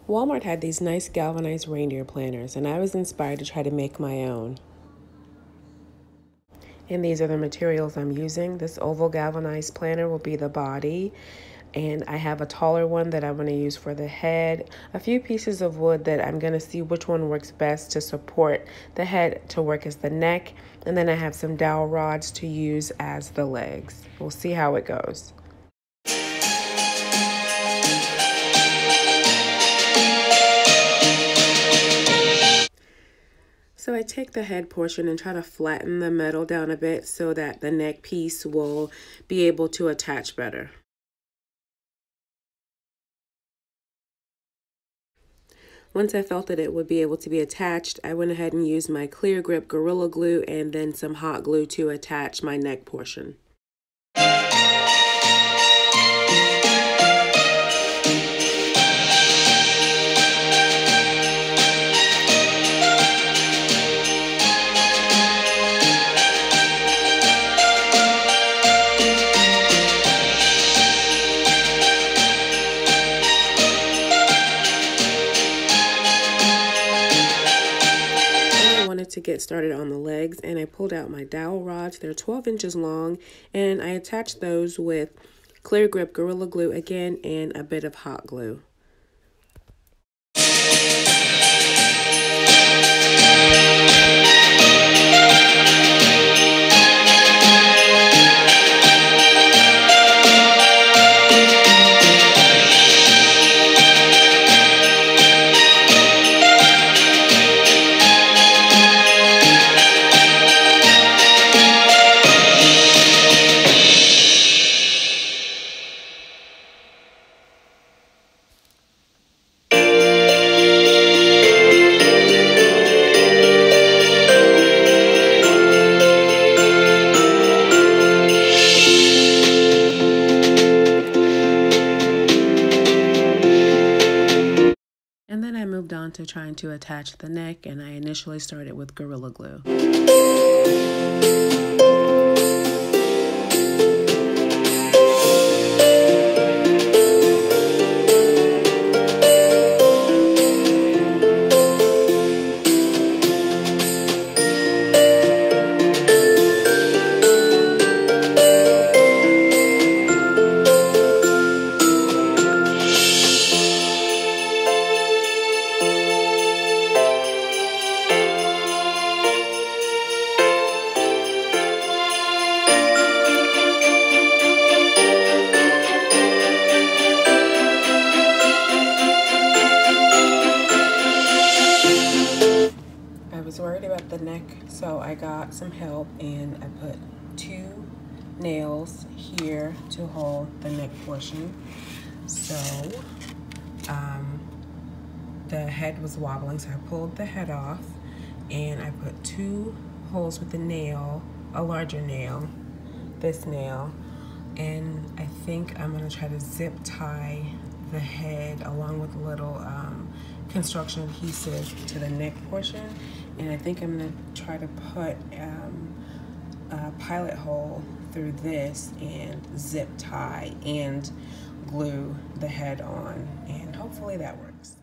Walmart had these nice galvanized reindeer planters, and I was inspired to try to make my own. And these are the materials I'm using. This oval galvanized planter will be the body, and I have a taller one that I'm going to use for the head, a few pieces of wood that I'm going to see which one works best to support the head to work as the neck, and then I have some dowel rods to use as the legs. We'll see how it goes. So I take the head portion and try to flatten the metal down a bit so that the neck piece will be able to attach better. Once I felt that it would be able to be attached, I went ahead and used my clear grip Gorilla Glue and then some hot glue to attach my neck portion. To get started on the legs, and I pulled out my dowel rods. They're 12 inches long, and I attached those with clear grip Gorilla Glue again and a bit of hot glue. And then I moved on to trying to attach the neck, and I initially started with Gorilla Glue. The neck, so I got some help and I put 2 nails here to hold the neck portion. So the head was wobbling, so I pulled the head off and I put 2 holes with the nail, a larger nail, this nail, and I think I'm going to try to zip tie the head along with a little construction adhesive to the neck portion. And I think I'm going to try to put a pilot hole through this and zip tie and glue the head on, and hopefully that works.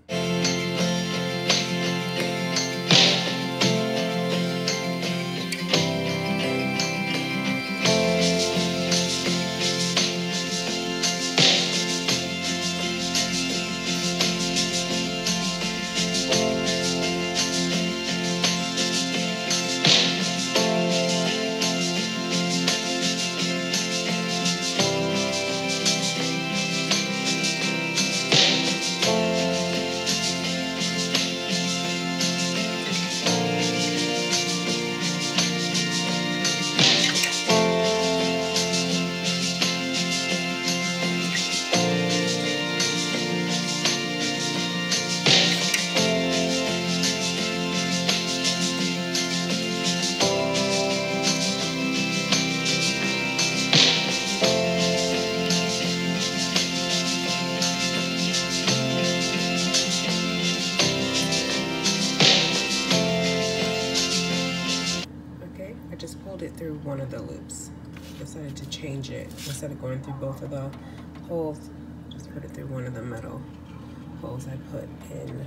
Through one of the loops. Decided to change it instead of going through both of the holes. Just put it through one of the metal holes I put in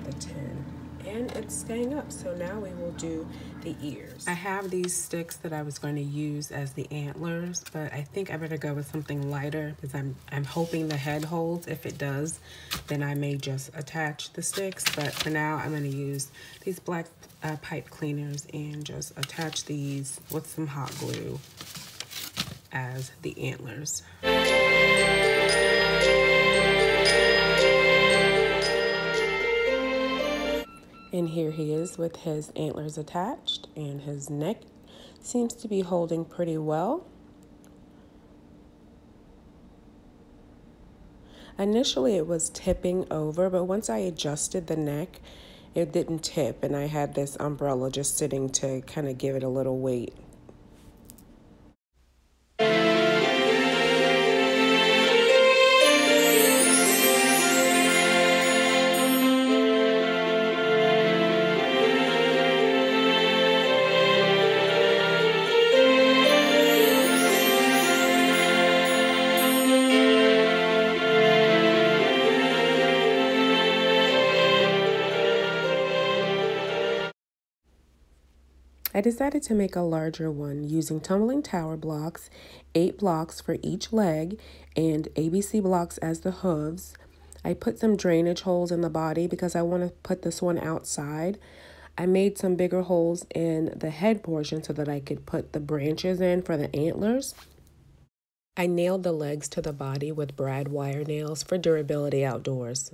the tin. And it's staying up, so now we will do the ears. I have these sticks that I was going to use as the antlers, but I think I better go with something lighter because I'm hoping the head holds. If it does, then I may just attach the sticks, but for now I'm going to use these black pipe cleaners and just attach these with some hot glue as the antlers. And here he is with his antlers attached, and his neck seems to be holding pretty well. Initially it was tipping over, but once I adjusted the neck, it didn't tip, and I had this umbrella just sitting to kind of give it a little weight. I decided to make a larger one using tumbling tower blocks, 8 blocks for each leg, and ABC blocks as the hooves. I put some drainage holes in the body because I want to put this one outside. I made some bigger holes in the head portion so that I could put the branches in for the antlers. I nailed the legs to the body with brad wire nails for durability outdoors.